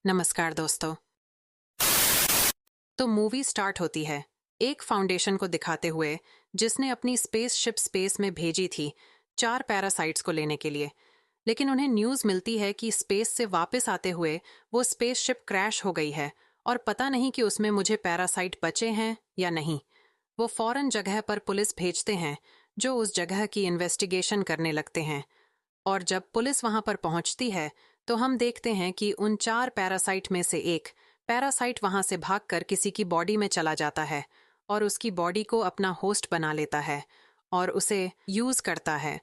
नमस्कार दोस्तों। तो मूवी स्टार्ट होती है एक फाउंडेशन को दिखाते हुए जिसने अपनी स्पेसशिप स्पेस में भेजी थी 4 पैरासाइट्स को लेने के लिए। लेकिन उन्हें न्यूज़ मिलती है कि स्पेस से वापस आते हुए वो स्पेसशिप क्रैश हो गई है और पता नहीं कि उसमें मुझे पैरासाइट बचे हैं या नहीं। वो फौरन जगह पर पुलिस भेजते हैं जो उस जगह की इन्वेस्टिगेशन करने लगते हैं। और जब पुलिस वहां पर पहुंचती है तो हम देखते हैं कि उन 4 पैरासाइट में से एक पैरासाइट वहां से भागकर किसी की बॉडी में चला जाता है और उसकी बॉडी को अपना होस्ट बना लेता है और उसे यूज करता है।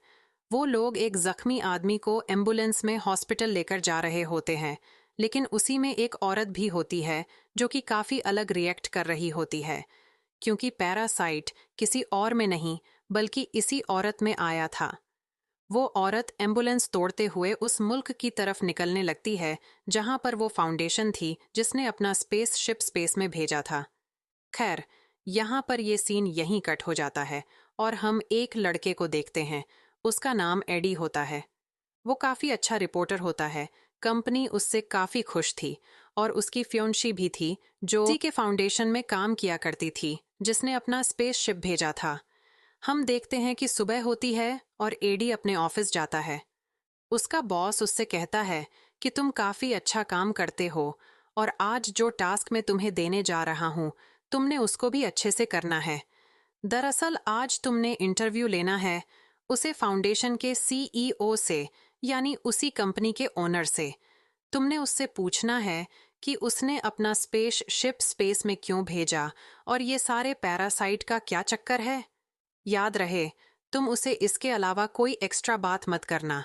वो लोग एक जख्मी आदमी को एम्बुलेंस में हॉस्पिटल लेकर जा रहे होते हैं, लेकिन उसी में एक औरत भी होती है जो कि काफी अलग रिएक्ट कर रही होती है, क्योंकि पैरासाइट किसी और में नहीं बल्कि इसी औरत में आया था। वो औरत एम्बुलेंस तोड़ते हुए उस मुल्क की तरफ निकलने लगती है जहां पर वो फाउंडेशन थी जिसने अपना स्पेसशिप स्पेस में भेजा था। खैर, यहाँ पर ये सीन यहीं कट हो जाता है और हम एक लड़के को देखते हैं। उसका नाम एडी होता है। वो काफी अच्छा रिपोर्टर होता है। कंपनी उससे काफी खुश थी और उसकी फ्योंशी भी थी जो उसी के फाउंडेशन में काम किया करती थी जिसने अपना स्पेसशिप भेजा था। हम देखते हैं कि सुबह होती है और एडी अपने ऑफिस जाता है। उसका बॉस उससे कहता है कि तुम काफी अच्छा काम करते हो और आज जो टास्क मैं तुम्हें देने जा रहा हूं तुमने उसको भी अच्छे से करना है। दरअसल आज तुमने इंटरव्यू लेना है उसे फाउंडेशन के सीईओ से, यानी उसी कंपनी के ओनर से। तुमने उससे पूछना है कि उसने अपना स्पेस शिप स्पेस में क्यों भेजा और ये सारे पैरासाइट का क्या चक्कर है। याद रहे, तुम उसे इसके अलावा कोई एक्स्ट्रा बात मत करना,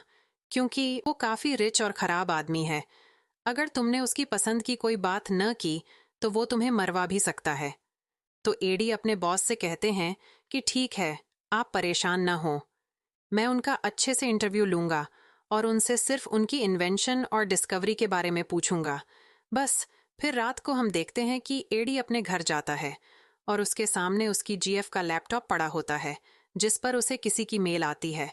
क्योंकि वो काफी रिच और खराब आदमी है। अगर तुमने उसकी पसंद की कोई बात न की तो वो तुम्हें मरवा भी सकता है। तो एडी अपने बॉस से कहते हैं कि ठीक है, आप परेशान न हो, मैं उनका अच्छे से इंटरव्यू लूंगा और उनसे सिर्फ उनकी इन्वेंशन और डिस्कवरी के बारे में पूछूंगा। बस फिर रात को हम देखते हैं कि एडी अपने घर जाता है और उसके सामने उसकी जीएफ का लैपटॉप पड़ा होता है जिस पर उसे किसी की मेल आती है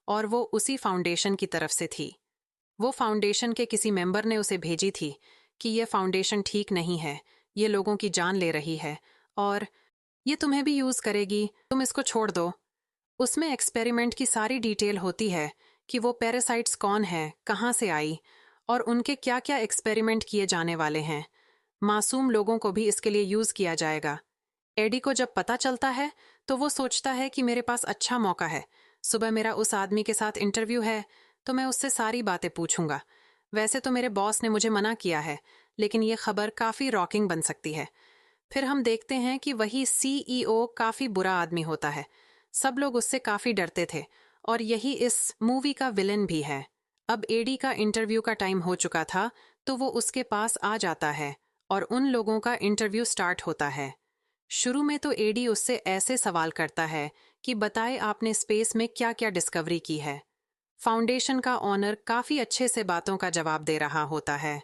और वो उसी फाउंडेशन की तरफ से थी। वो फाउंडेशन के किसी मेंबर ने उसे भेजी थी कि ये फाउंडेशन ठीक नहीं है, ये लोगों की जान ले रही है और ये तुम्हें भी यूज करेगी, तुम इसको छोड़ दो। उसमें एक्सपेरिमेंट की सारी डिटेल होती है कि वो पैरासाइट्स कौन है, कहाँ से आई और उनके क्या क्या एक्सपेरिमेंट किए जाने वाले हैं। मासूम लोगों को भी इसके लिए यूज किया जाएगा। एडी को जब पता चलता है तो वो सोचता है कि मेरे पास अच्छा मौका है, सुबह मेरा उस आदमी के साथ इंटरव्यू है तो मैं उससे सारी बातें पूछूंगा। वैसे तो मेरे बॉस ने मुझे मना किया है, लेकिन ये खबर काफी रॉकिंग बन सकती है। फिर हम देखते हैं कि वही सीईओ काफी बुरा आदमी होता है। सब लोग उससे काफी डरते थे और यही इस मूवी का विलेन भी है। अब एडी का इंटरव्यू का टाइम हो चुका था तो वो उसके पास आ जाता है और उन लोगों का इंटरव्यू स्टार्ट होता है। शुरू में तो एडी उससे ऐसे सवाल करता है कि बताए आपने स्पेस में क्या क्या डिस्कवरी की है। फाउंडेशन का ऑनर काफी अच्छे से बातों का जवाब दे रहा होता है,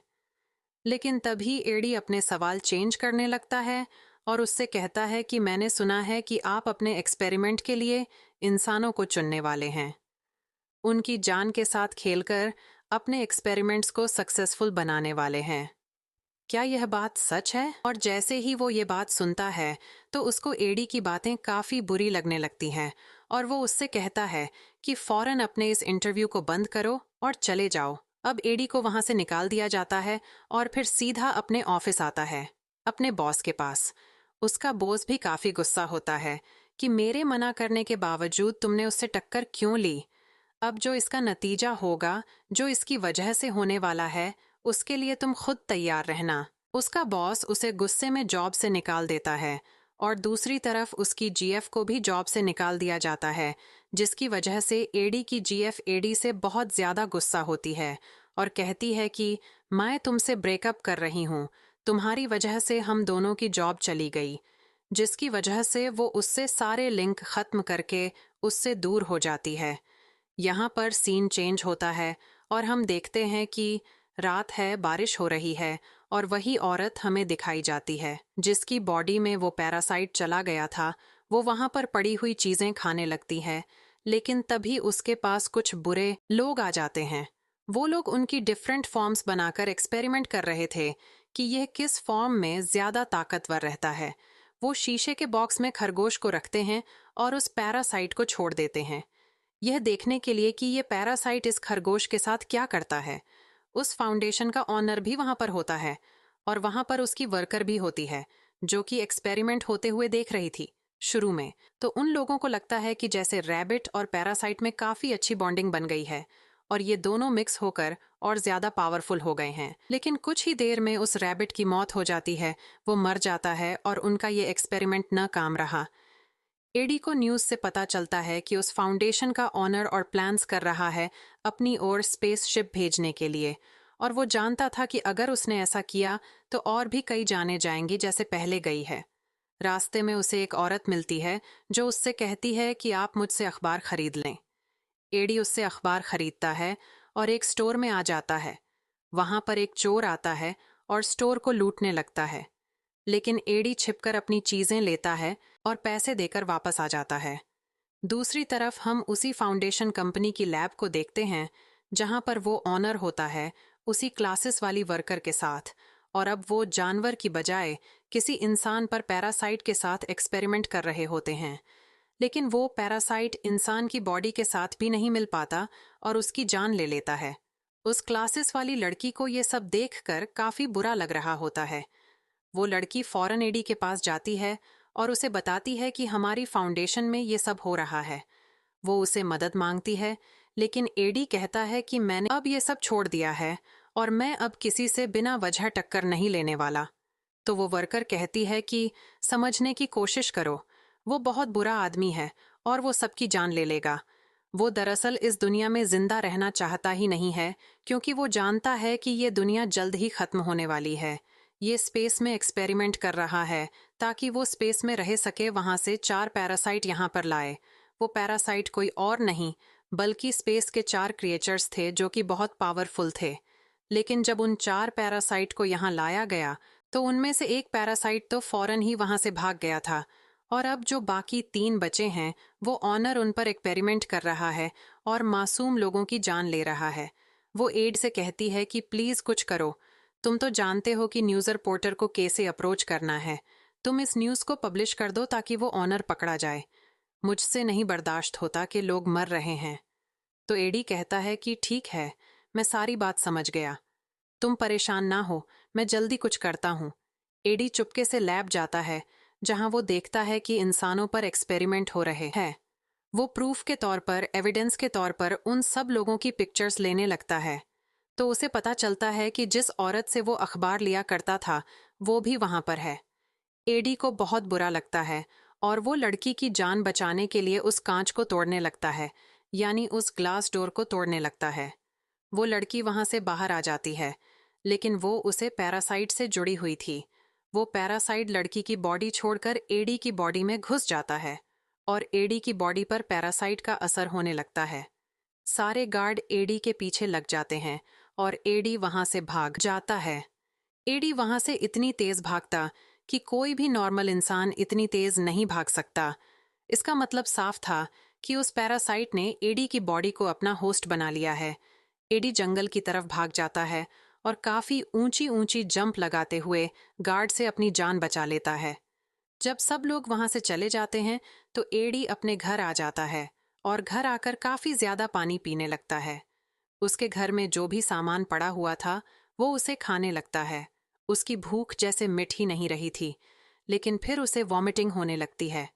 लेकिन तभी एडी अपने सवाल चेंज करने लगता है और उससे कहता है कि मैंने सुना है कि आप अपने एक्सपेरिमेंट के लिए इंसानों को चुनने वाले हैं, उनकी जान के साथ खेलकर अपने एक्सपेरिमेंट्स को सक्सेसफुल बनाने वाले हैं। क्या यह बात सच है? और जैसे ही वो ये बात सुनता है तो उसको एडी की बातें काफी बुरी लगने लगती हैं और वो उससे कहता है कि फौरन अपने इस इंटरव्यू को बंद करो और चले जाओ। अब एडी को वहां से निकाल दिया जाता है और फिर सीधा अपने ऑफिस आता है, अपने बॉस के पास। उसका बॉस भी काफी गुस्सा होता है कि मेरे मना करने के बावजूद तुमने उससे टक्कर क्यों ली। अब जो इसका नतीजा होगा, जो इसकी वजह से होने वाला है, उसके लिए तुम खुद तैयार रहना। उसका बॉस उसे गुस्से में जॉब से निकाल देता है और दूसरी तरफ उसकी जीएफ को भी जॉब से निकाल दिया जाता है, जिसकी वजह से एडी की जीएफ एडी से बहुत ज्यादा गुस्सा होती है और कहती है कि मैं तुमसे ब्रेकअप कर रही हूँ, तुम्हारी वजह से हम दोनों की जॉब चली गई। जिसकी वजह से वो उससे सारे लिंक खत्म करके उससे दूर हो जाती है। यहाँ पर सीन चेंज होता है और हम देखते हैं कि रात है, बारिश हो रही है और वही औरत हमें दिखाई जाती है जिसकी बॉडी में वो पैरासाइट चला गया था। वो वहां पर पड़ी हुई चीजें खाने लगती है, लेकिन तभी उसके पास कुछ बुरे लोग आ जाते हैं वो लोग उनकी डिफरेंट फॉर्म्स बनाकर एक्सपेरिमेंट कर रहे थे कि यह किस फॉर्म में ज्यादा ताकतवर रहता है। वो शीशे के बॉक्स में खरगोश को रखते हैं और उस पैरासाइट को छोड़ देते हैं, यह देखने के लिए कि यह पैरासाइट इस खरगोश के साथ क्या करता है। उस फाउंडेशन का ऑनर भी वहां पर होता है और वहां पर उसकी वर्कर भी होती है, जो कि एक्सपेरिमेंट होते हुए देख रही थी। शुरू में तो उन लोगों को लगता है कि जैसे रैबिट और पैरासाइट में काफी अच्छी बॉन्डिंग बन गई है और ये दोनों मिक्स होकर और ज्यादा पावरफुल हो गए हैं। लेकिन कुछ ही देर में उस रैबिट की मौत हो जाती है, वो मर जाता है और उनका ये एक्सपेरिमेंट न काम रहा। एडी को न्यूज से पता चलता है कि उस फाउंडेशन का ऑनर और प्लान्स कर रहा है अपनी ओर स्पेसशिप भेजने के लिए, और वो जानता था कि अगर उसने ऐसा किया तो और भी कई जाने जाएंगी जैसे पहले गई है। रास्ते में उसे एक औरत मिलती है जो उससे कहती है कि आप मुझसे अखबार खरीद लें। एडी उससे अखबार खरीदता है और एक स्टोर में आ जाता है। वहां पर एक चोर आता है और स्टोर को लूटने लगता है, लेकिन एडी छिपकर अपनी चीजें लेता है और पैसे देकर वापस आ जाता है। दूसरी तरफ हम उसी फाउंडेशन कंपनी की लैब को देखते हैं जहां पर वो ऑनर होता है उसी क्लासेस वाली वर्कर के साथ, और अब वो जानवर की बजाय किसी इंसान पर पैरासाइट के साथ एक्सपेरिमेंट कर रहे होते हैं। लेकिन वो पैरासाइट इंसान की बॉडी के साथ भी नहीं मिल पाता और उसकी जान ले लेता है। उस क्लासेस वाली लड़की को ये सब देखकर काफी बुरा लग रहा होता है। वो लड़की फौरन एडी के पास जाती है और उसे बताती है कि हमारी फाउंडेशन में ये सब हो रहा है। वो उसे मदद मांगती है, लेकिन एडी कहता है कि मैंने अब ये सब छोड़ दिया है और मैं अब किसी से बिना वजह टक्कर नहीं लेने वाला। तो वो वर्कर कहती है कि समझने की कोशिश करो, वो बहुत बुरा आदमी है और वो सबकी जान ले लेगा। वो दरअसल इस दुनिया में जिंदा रहना चाहता ही नहीं है, क्योंकि वो जानता है कि ये दुनिया जल्द ही खत्म होने वाली है। ये स्पेस में एक्सपेरिमेंट कर रहा है ताकि वो स्पेस में रह सके, वहां से 4 पैरासाइट यहाँ पर लाए। वो पैरासाइट कोई और नहीं बल्कि स्पेस के 4 क्रिएचर्स थे जो कि बहुत पावरफुल थे। लेकिन जब उन 4 पैरासाइट को यहाँ लाया गया तो उनमें से एक पैरासाइट तो फौरन ही वहां से भाग गया था, और अब जो बाकी 3 बचे हैं वो ऑनर उन पर एक्सपेरिमेंट कर रहा है और मासूम लोगों की जान ले रहा है। वो एड से कहती है कि प्लीज कुछ करो, तुम तो जानते हो कि न्यूज़ रिपोर्टर को कैसे अप्रोच करना है। तुम इस न्यूज़ को पब्लिश कर दो ताकि वो ऑनर पकड़ा जाए। मुझसे नहीं बर्दाश्त होता कि लोग मर रहे हैं। तो एडी कहता है कि ठीक है, मैं सारी बात समझ गया, तुम परेशान ना हो, मैं जल्दी कुछ करता हूँ। एडी चुपके से लैब जाता है जहां वो देखता है कि इंसानों पर एक्सपेरिमेंट हो रहे हैं। वो प्रूफ के तौर पर, एविडेंस के तौर पर उन सब लोगों की पिक्चर्स लेने लगता है। तो उसे पता चलता है कि जिस औरत से वो अखबार लिया करता था वो भी वहां पर है। एडी को बहुत बुरा लगता है और वो लड़की की जान बचाने के लिए उस कांच को तोड़ने लगता है, यानी उस ग्लास डोर को तोड़ने लगता है। वो लड़की वहां से बाहर आ जाती है, लेकिन वो उसे पैरासाइट से जुड़ी हुई थी। वो पैरासाइट लड़की की बॉडी छोड़कर एडी की बॉडी में घुस जाता है और एडी की बॉडी पर पैरासाइट का असर होने लगता है। सारे गार्ड एडी के पीछे लग जाते हैं और एडी वहां से भाग जाता है। एडी वहां से इतनी तेज भागता कि कोई भी नॉर्मल इंसान इतनी तेज नहीं भाग सकता। इसका मतलब साफ था कि उस पैरासाइट ने एडी की बॉडी को अपना होस्ट बना लिया है। एडी जंगल की तरफ भाग जाता है और काफी ऊंची ऊंची जंप लगाते हुए गार्ड से अपनी जान बचा लेता है। जब सब लोग वहां से चले जाते हैं तो एडी अपने घर आ जाता है और घर आकर काफी ज्यादा पानी पीने लगता है। उसके घर में जो भी सामान पड़ा हुआ था वो उसे खाने लगता है। उसकी भूख जैसे मिट ही नहीं रही थी, लेकिन फिर उसे वॉमिटिंग होने लगती है।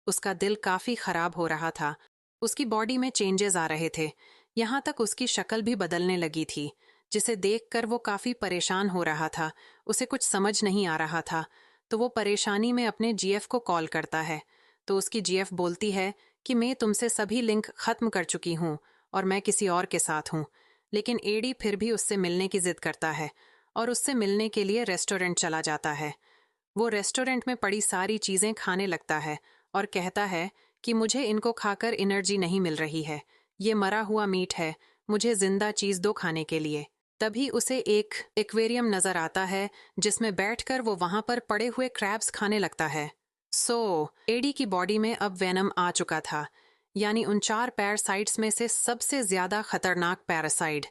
उसका दिल काफी खराब हो रहा था, उसकी बॉडी में चेंजेस आ रहे थे, यहाँ तक उसकी शक्ल भी बदलने लगी थी, जिसे देखकर वो काफी परेशान हो रहा था। उसे कुछ समझ नहीं आ रहा था, तो वो परेशानी में अपने जीएफ को कॉल करता है। तो उसकी जीएफ बोलती है कि मैं तुमसे सभी लिंक खत्म कर चुकी हूँ और मैं किसी और के साथ हूँ। लेकिन एडी फिर भी उससे मिलने की जिद करता है और उससे मिलने के लिए रेस्टोरेंट चला जाता है। वो रेस्टोरेंट में पड़ी सारी चीजें खाने लगता है और कहता है कि मुझे इनको खाकर एनर्जी नहीं मिल रही है, ये मरा हुआ मीट है, मुझे जिंदा चीज दो खाने के लिए। तभी उसे एक एक्वेरियम नजर आता है जिसमें बैठकर वो वहां पर पड़े हुए क्रैब्स खाने लगता है। एडी की बॉडी में अब वेनम आ चुका था, यानी उन 4 पैरासाइट्स में से सबसे ज्यादा खतरनाक पैरासाइट।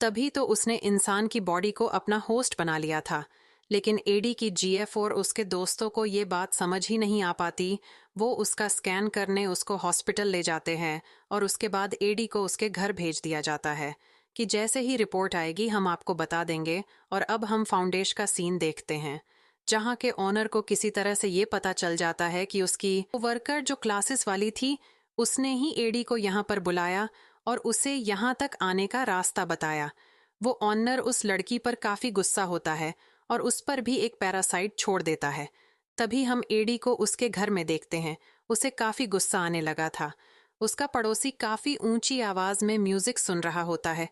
तभी तो उसने इंसान की बॉडी को अपना होस्ट बना लिया था। लेकिन एडी की जीएफ और उसके दोस्तों को ये बात समझ ही नहीं आ पाती। वो उसका स्कैन करने उसको हॉस्पिटल ले जाते हैं और उसके बाद एडी को उसके घर भेज दिया जाता है कि जैसे ही रिपोर्ट आएगी हम आपको बता देंगे। और अब हम फाउंडेशन का सीन देखते हैं जहाँ के ओनर को किसी तरह से ये पता चल जाता है कि उसकी वर्कर जो क्लासेस वाली थी उसने ही एडी को यहाँ पर बुलाया और उसे यहाँ तक आने का रास्ता बताया। वो ऑनर उस लड़की पर काफ़ी गुस्सा होता है और उस पर भी एक पैरासाइट छोड़ देता है। तभी हम एडी को उसके घर में देखते हैं। उसे काफ़ी गुस्सा आने लगा था। उसका पड़ोसी काफ़ी ऊंची आवाज़ में म्यूज़िक सुन रहा होता है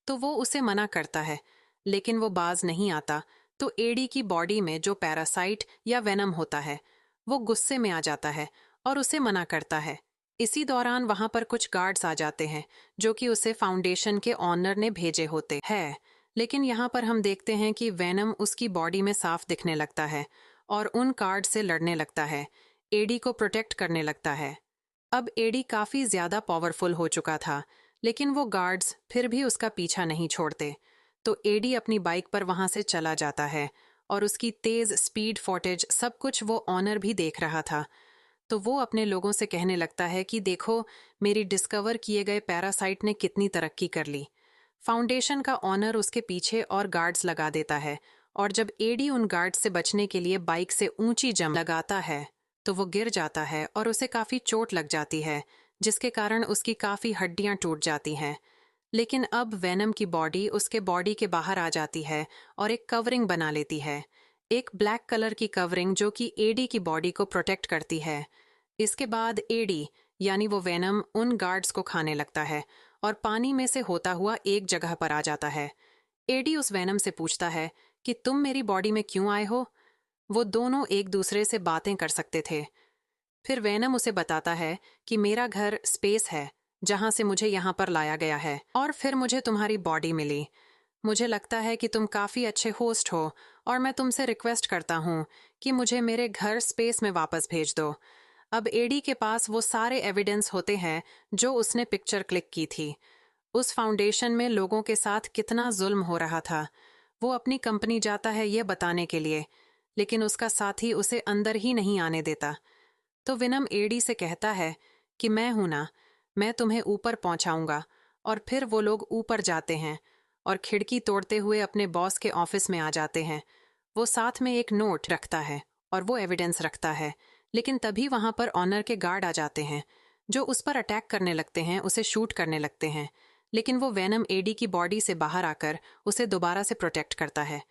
तो वो उसे मना करता है, लेकिन वो बाज नहीं आता। तो एडी की बॉडी में जो पैरासाइट या वेनम होता है वो गुस्से में आ जाता है और उसे मना करता है। इसी दौरान वहां पर कुछ गार्ड्स आ जाते हैं जो कि उसे फाउंडेशन के ऑनर ने भेजे होते हैं। लेकिन यहाँ पर हम देखते हैं कि वेनम उसकी बॉडी में साफ दिखने लगता है और उन गार्ड से लड़ने लगता है, एडी को प्रोटेक्ट करने लगता है। अब एडी काफ़ी ज़्यादा पावरफुल हो चुका था, लेकिन वो गार्ड्स फिर भी उसका पीछा नहीं छोड़ते। तो एडी अपनी बाइक पर वहाँ से चला जाता है और उसकी तेज़ स्पीड फुटेज सब कुछ वो ऑनर भी देख रहा था। तो वो अपने लोगों से कहने लगता है कि देखो, मेरी डिस्कवर किए गए पैरासाइट ने कितनी तरक्की कर ली। फाउंडेशन का ऑनर उसके पीछे और गार्ड्स लगा देता है और जब एडी उन गार्ड्स से बचने के लिए बाइक से ऊंची जंप लगाता है तो वो गिर जाता है और उसे काफ़ी चोट लग जाती है, जिसके कारण उसकी काफ़ी हड्डियां टूट जाती हैं। लेकिन अब वेनम की बॉडी उसके बॉडी के बाहर आ जाती है और एक कवरिंग बना लेती है, एक ब्लैक कलर की कवरिंग जो कि एडी की बॉडी को प्रोटेक्ट करती है। इसके बाद एडी यानी वो वेनम उन गार्ड्स को खाने लगता है और पानी में से होता हुआ एक जगह पर आ जाता है। एडी उस वेनम से पूछता है कि तुम मेरी बॉडी में क्यों आए हो। वो दोनों एक दूसरे से बातें कर सकते थे। फिर वेनम उसे बताता है कि मेरा घर स्पेस है जहां से मुझे यहाँ पर लाया गया है और फिर मुझे तुम्हारी बॉडी मिली। मुझे लगता है कि तुम काफ़ी अच्छे होस्ट हो और मैं तुमसे रिक्वेस्ट करता हूँ कि मुझे मेरे घर स्पेस में वापस भेज दो। अब एडी के पास वो सारे एविडेंस होते हैं जो उसने पिक्चर क्लिक की थी। उस फाउंडेशन में लोगों के साथ कितना जुल्म हो रहा था। वो अपनी कंपनी जाता है ये बताने के लिए, लेकिन उसका साथी उसे अंदर ही नहीं आने देता। तो विनम एडी से कहता है कि मैं हूं ना, मैं तुम्हें ऊपर पहुंचाऊंगा। और फिर वो लोग ऊपर जाते हैं और खिड़की तोड़ते हुए अपने बॉस के ऑफिस में आ जाते हैं। वो साथ में एक नोट रखता है और वो एविडेंस रखता है, लेकिन तभी वहां पर ऑनर के गार्ड आ जाते हैं जो उस पर अटैक करने लगते हैं, उसे शूट करने लगते हैं। लेकिन वो वेनम एडी की बॉडी से बाहर आकर उसे दोबारा से प्रोटेक्ट करता है।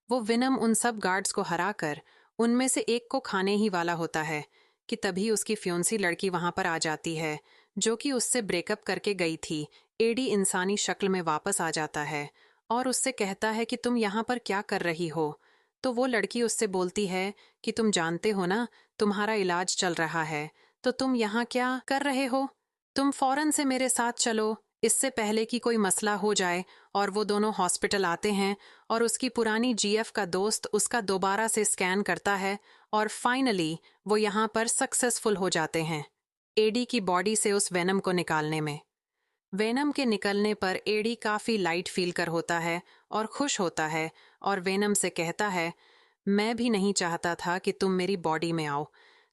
वो विनम उन सब गार्ड्स को हराकर उनमें से एक को खाने ही वाला होता है कि तभी उसकी फ्योंसी लड़की वहां पर आ जाती है जो कि उससे ब्रेकअप करके गई थी। एडी इंसानी शक्ल में वापस आ जाता है और उससे कहता है कि तुम यहाँ पर क्या कर रही हो। तो वो लड़की उससे बोलती है कि तुम जानते हो ना, तुम्हारा इलाज चल रहा है, तो तुम यहाँ क्या कर रहे हो। तुम फौरन से मेरे साथ चलो, इससे पहले कि कोई मसला हो जाए। और वो दोनों हॉस्पिटल आते हैं और उसकी पुरानी जीएफ का दोस्त उसका दोबारा से स्कैन करता है और फाइनली वो यहाँ पर सक्सेसफुल हो जाते हैं एडी की बॉडी से उस वेनम को निकालने में। वेनम के निकलने पर एडी काफ़ी लाइट फील कर होता है और खुश होता है और वेनम से कहता है, मैं भी नहीं चाहता था कि तुम मेरी बॉडी में आओ।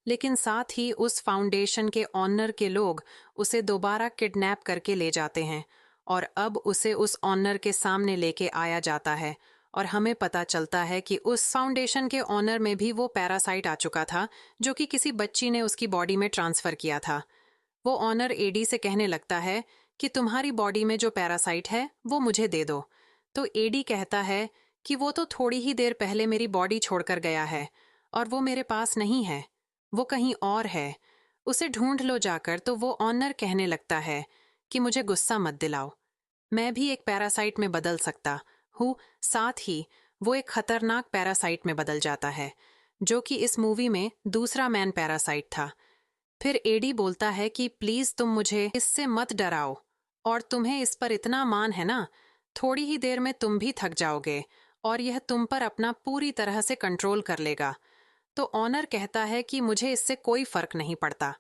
लेकिन साथ ही उस फाउंडेशन के ऑनर के लोग उसे दोबारा किडनैप करके ले जाते हैं और अब उसे उस ऑनर के सामने लेके आया जाता है और हमें पता चलता है कि उस फाउंडेशन के ऑनर में भी वो पैरासाइट आ चुका था जो कि किसी बच्ची ने उसकी बॉडी में ट्रांसफ़र किया था। वो ऑनर एडी से कहने लगता है कि तुम्हारी बॉडी में जो पैरासाइट है वो मुझे दे दो। तो एडी कहता है कि वो तो थोड़ी ही देर पहले मेरी बॉडी छोड़कर गया है और वो मेरे पास नहीं है, वो कहीं और है, उसे ढूंढ लो जाकर। तो वो ऑनर कहने लगता है कि मुझे गुस्सा मत दिलाओ, मैं भी एक पैरासाइट में बदल सकता हूँ। साथ ही वो एक खतरनाक पैरासाइट में बदल जाता है जो कि इस मूवी में दूसरा मैन पैरासाइट था। फिर एडी बोलता है कि प्लीज़ तुम मुझे इससे मत डराओ और तुम्हें इस पर इतना मान है ना, थोड़ी ही देर में तुम भी थक जाओगे और यह तुम पर अपना पूरी तरह से कंट्रोल कर लेगा। तो ऑनर कहता है कि मुझे इससे कोई फर्क नहीं पड़ता,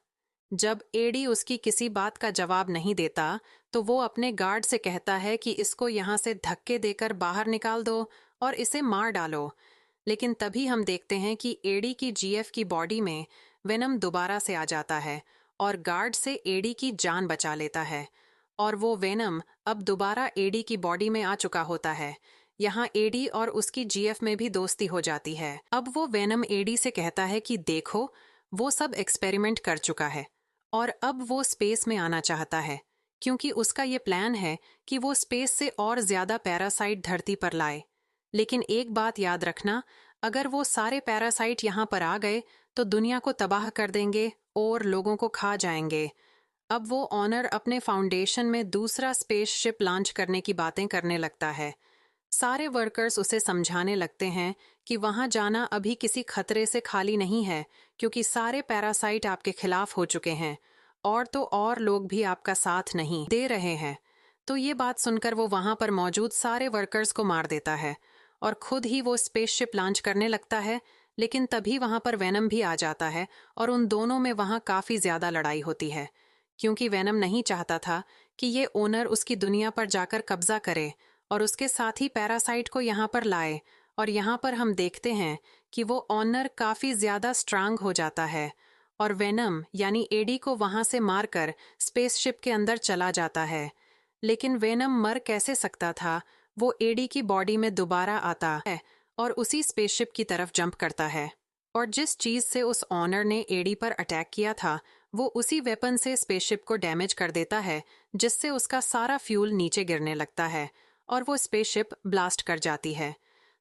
जब एडी उसकी किसी बात का जवाब नहीं देता, तो वो अपने गार्ड से कहता है कि इसको यहाँ से धक्के देकर बाहर निकाल दो और इसे मार डालो। लेकिन तभी हम देखते हैं कि एडी की जीएफ की बॉडी में वेनम दोबारा से आ जाता है और गार्ड से एडी की जान बचा लेता है। और वो वेनम अब दोबारा एडी की बॉडी में आ चुका होता है। यहाँ एडी और उसकी जीएफ में भी दोस्ती हो जाती है। अब वो वेनम एडी से कहता है कि देखो, वो सब एक्सपेरिमेंट कर चुका है और अब वो स्पेस में आना चाहता है, क्योंकि उसका ये प्लान है कि वो स्पेस से और ज्यादा पैरासाइट धरती पर लाए। लेकिन एक बात याद रखना, अगर वो सारे पैरासाइट यहाँ पर आ गए तो दुनिया को तबाह कर देंगे और लोगों को खा जाएंगे। अब वो ऑनर अपने फाउंडेशन में दूसरा स्पेसशिप लॉन्च करने की बातें करने लगता है। सारे वर्कर्स उसे समझाने लगते हैं कि वहां जाना अभी किसी खतरे से खाली नहीं है, क्योंकि सारे पैरासाइट आपके खिलाफ हो चुके हैं और तो और लोग भी आपका साथ नहीं दे रहे हैं। तो ये बात सुनकर वो वहां पर मौजूद सारे वर्कर्स को मार देता है और खुद ही वो स्पेसशिप लॉन्च करने लगता है। लेकिन तभी वहां पर वेनम भी आ जाता है और उन दोनों में वहां काफी ज्यादा लड़ाई होती है, क्योंकि वेनम नहीं चाहता था कि ये ओनर उसकी दुनिया पर जाकर कब्जा करे और उसके साथ ही पैरासाइट को यहाँ पर लाए। और यहाँ पर हम देखते हैं कि वो ऑनर काफी ज्यादा स्ट्रांग हो जाता है और वेनम यानी एडी को वहां से मारकर स्पेसशिप के अंदर चला जाता है। लेकिन वेनम मर कैसे सकता था? वो एडी की बॉडी में दोबारा आता है और उसी स्पेसशिप की तरफ जंप करता है। और जिस चीज से उस ऑनर ने एडी पर अटैक किया था, वो उसी वेपन से स्पेसशिप को डैमेज कर देता है, जिससे उसका सारा फ्यूल नीचे गिरने लगता है और वो स्पेसशिप ब्लास्ट कर जाती है।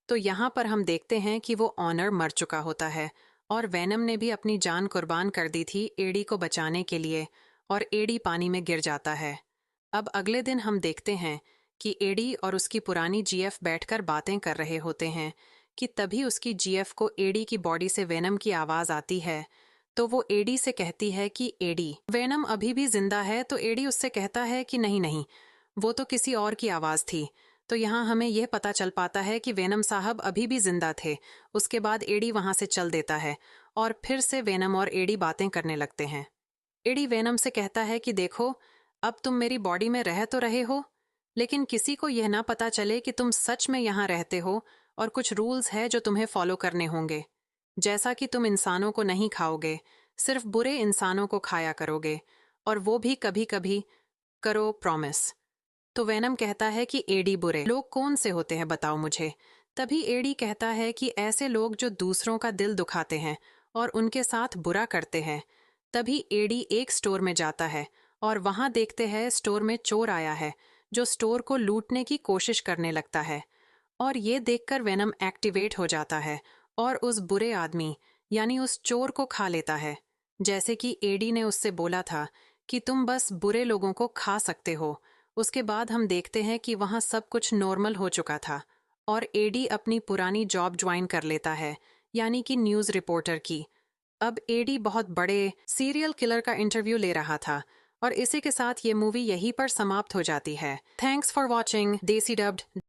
तो यहाँ पर हम देखते हैं कि वो ऑनर मर चुका होता है और वेनम ने भी अपनी जान कुर्बान कर दी थी एडी को बचाने के लिए, और एडी पानी में गिर जाता है। अब अगले दिन हम देखते हैं कि एडी और उसकी पुरानी जीएफ बैठकर बातें कर रहे होते हैं कि तभी उसकी जीएफ को एडी की बॉडी से वेनम की आवाज आती है। तो वो एडी से कहती है कि एडी, वेनम अभी भी जिंदा है? तो एडी उससे कहता है कि नहीं नहीं, वो तो किसी और की आवाज थी। तो यहाँ हमें यह पता चल पाता है कि वेनम साहब अभी भी जिंदा थे। उसके बाद एडी वहां से चल देता है और फिर से वेनम और एडी बातें करने लगते हैं। एडी वेनम से कहता है कि देखो, अब तुम मेरी बॉडी में रह तो रहे हो, लेकिन किसी को यह ना पता चले कि तुम सच में यहाँ रहते हो, और कुछ रूल्स है जो तुम्हें फॉलो करने होंगे। जैसा कि तुम इंसानों को नहीं खाओगे, सिर्फ बुरे इंसानों को खाया करोगे, और वो भी कभी कभी, करो प्रॉमिस। तो वेनम कहता है कि एडी, बुरे लोग कौन से होते हैं बताओ मुझे। तभी एडी कहता है कि ऐसे लोग जो दूसरों का दिल दुखाते हैं और उनके साथ बुरा करते हैं। तभी एडी एक स्टोर में जाता है और वहां देखते हैं स्टोर में चोर आया है जो स्टोर को लूटने की कोशिश करने लगता है। और ये देखकर वेनम एक्टिवेट हो जाता है और उस बुरे आदमी यानी उस चोर को खा लेता है, जैसे कि एडी ने उससे बोला था कि तुम बस बुरे लोगों को खा सकते हो। उसके बाद हम देखते हैं कि वहाँ सब कुछ नॉर्मल हो चुका था और एडी अपनी पुरानी जॉब ज्वाइन कर लेता है, यानी कि न्यूज़ रिपोर्टर की। अब एडी बहुत बड़े सीरियल किलर का इंटरव्यू ले रहा था। और इसी के साथ ये मूवी यहीं पर समाप्त हो जाती है। थैंक्स फॉर वॉचिंग देसी डब्ड।